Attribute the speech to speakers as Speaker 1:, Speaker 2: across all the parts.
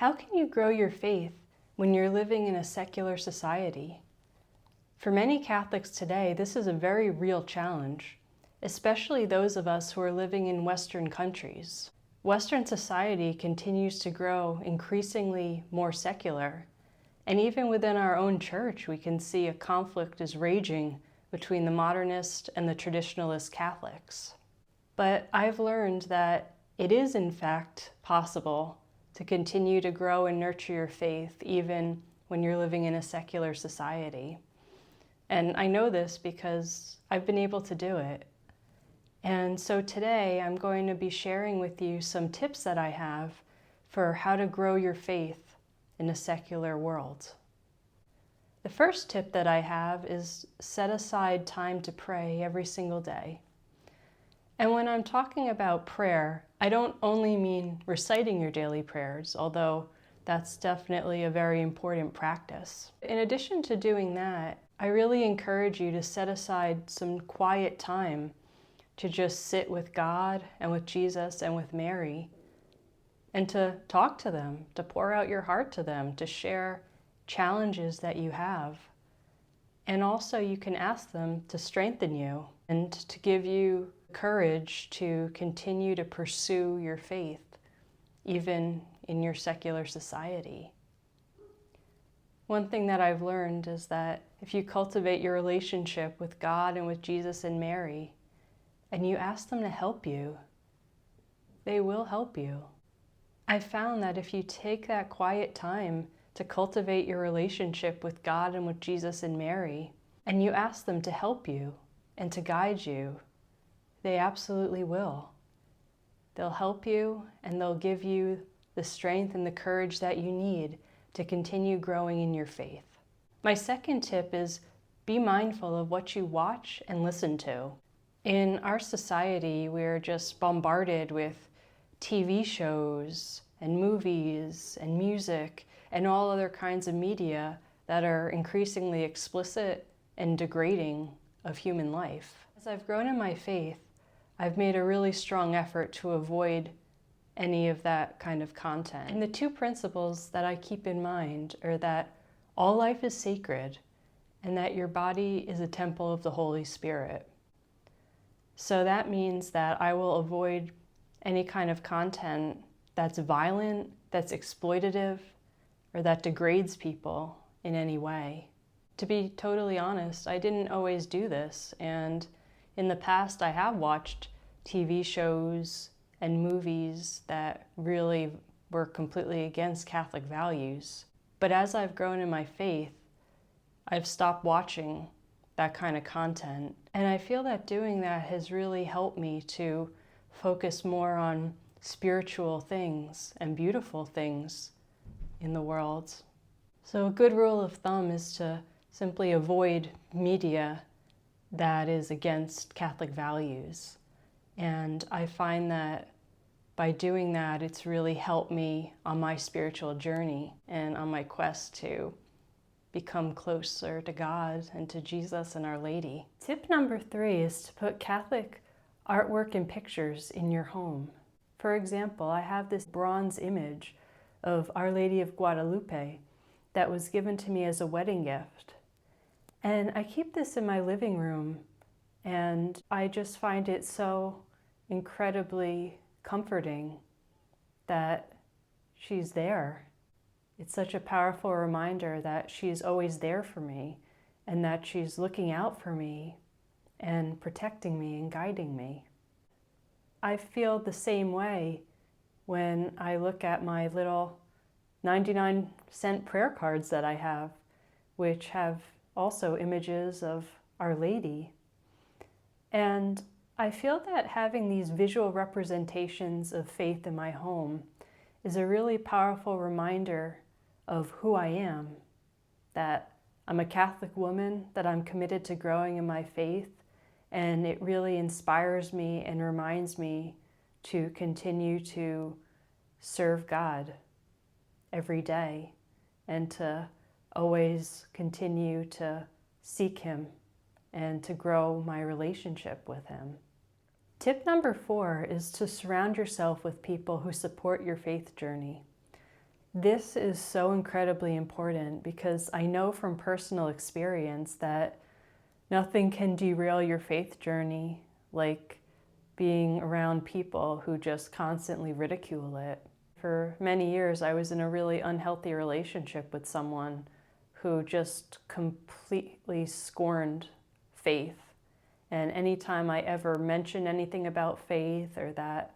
Speaker 1: How can you grow your faith when you're living in a secular society? For many Catholics today, this is a very real challenge, especially those of us who are living in Western countries. Western society continues to grow increasingly more secular, and even within our own church, we can see a conflict is raging between the modernist and the traditionalist Catholics. But I've learned that it is in fact possible to continue to grow and nurture your faith even when you're living in a secular society. And I know this because I've been able to do it. And so today I'm going to be sharing with you some tips that I have for how to grow your faith in a secular world. The first tip that I have is set aside time to pray every single day. And when I'm talking about prayer, I don't only mean reciting your daily prayers, although that's definitely a very important practice. In addition to doing that, I really encourage you to set aside some quiet time to just sit with God and with Jesus and with Mary and to talk to them, to pour out your heart to them, to share challenges that you have. And also you can ask them to strengthen you and to give you courage to continue to pursue your faith, even in your secular society. One thing that I've learned is that if you cultivate your relationship with God and with Jesus and Mary, and you ask them to help you, they will help you. I found that if you take that quiet time to cultivate your relationship with God and with Jesus and Mary, and you ask them to help you and to guide you, they absolutely will. They'll help you and they'll give you the strength and the courage that you need to continue growing in your faith. My second tip is be mindful of what you watch and listen to. In our society, we're just bombarded with TV shows and movies and music and all other kinds of media that are increasingly explicit and degrading of human life. As I've grown in my faith, I've made a really strong effort to avoid any of that kind of content. And the two principles that I keep in mind are that all life is sacred and that your body is a temple of the Holy Spirit. So that means that I will avoid any kind of content that's violent, that's exploitative, or that degrades people in any way. To be totally honest, I didn't always do this, and in the past I have watched TV shows and movies that really were completely against Catholic values. But as I've grown in my faith, I've stopped watching that kind of content. And I feel that doing that has really helped me to focus more on spiritual things and beautiful things in the world. So a good rule of thumb is to simply avoid media that is against Catholic values. And I find that by doing that, it's really helped me on my spiritual journey and on my quest to become closer to God and to Jesus and Our Lady. Tip number 3 is to put Catholic artwork and pictures in your home. For example, I have this bronze image of Our Lady of Guadalupe that was given to me as a wedding gift. And I keep this in my living room, and I just find it so incredibly comforting that she's there. It's such a powerful reminder that she's always there for me and that she's looking out for me and protecting me and guiding me. I feel the same way when I look at my little 99-cent prayer cards that I have, which have also images of Our Lady. And I feel that having these visual representations of faith in my home is a really powerful reminder of who I am, that I'm a Catholic woman, that I'm committed to growing in my faith, and it really inspires me and reminds me to continue to serve God every day and to always continue to seek Him and to grow my relationship with Him. Tip number 4 is to surround yourself with people who support your faith journey. This is so incredibly important because I know from personal experience that nothing can derail your faith journey like being around people who just constantly ridicule it. For many years, I was in a really unhealthy relationship with someone who just completely scorned faith. And anytime I ever mentioned anything about faith or that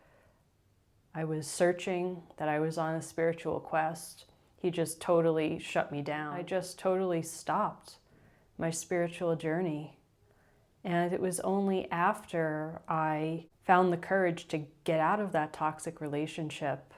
Speaker 1: I was searching, that I was on a spiritual quest, he just totally shut me down. I just totally stopped my spiritual journey. And it was only after I found the courage to get out of that toxic relationship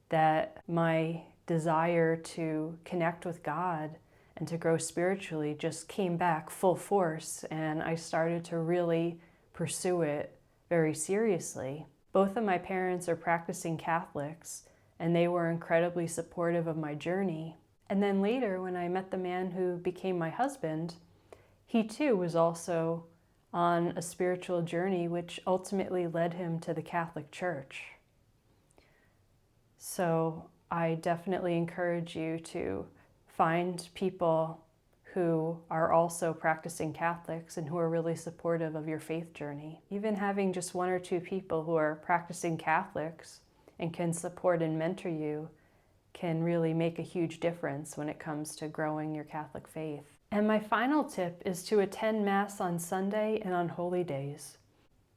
Speaker 1: that my desire to connect with God and to grow spiritually just came back full force, and I started to really pursue it very seriously. Both of my parents are practicing Catholics, and they were incredibly supportive of my journey. And then later, when I met the man who became my husband, he too was also on a spiritual journey, which ultimately led him to the Catholic Church. So I definitely encourage you to find people who are also practicing Catholics and who are really supportive of your faith journey. Even having just one or two people who are practicing Catholics and can support and mentor you can really make a huge difference when it comes to growing your Catholic faith. And my final tip is to attend Mass on Sunday and on holy days.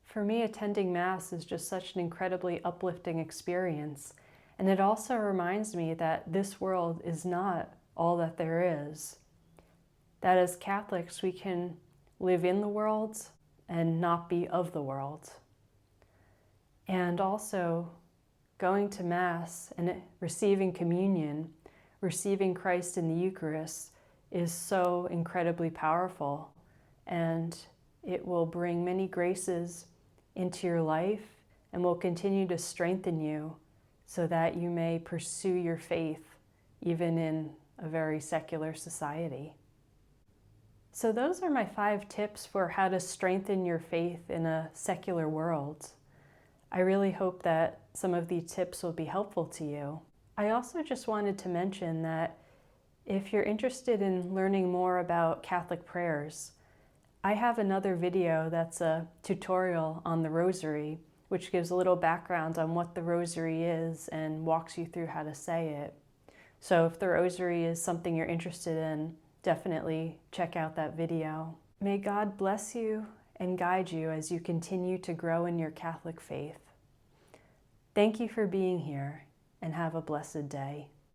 Speaker 1: For me, attending Mass is just such an incredibly uplifting experience. And it also reminds me that this world is not all that there is. That as Catholics, we can live in the world and not be of the world. And also, going to Mass and receiving communion, receiving Christ in the Eucharist, is so incredibly powerful. And it will bring many graces into your life and will continue to strengthen you so that you may pursue your faith even in a very secular society. So those are my 5 tips for how to strengthen your faith in a secular world. I really hope that some of these tips will be helpful to you. I also just wanted to mention that if you're interested in learning more about Catholic prayers, I have another video that's a tutorial on the Rosary, which gives a little background on what the Rosary is and walks you through how to say it. So if the Rosary is something you're interested in, definitely check out that video. May God bless you and guide you as you continue to grow in your Catholic faith. Thank you for being here, and have a blessed day.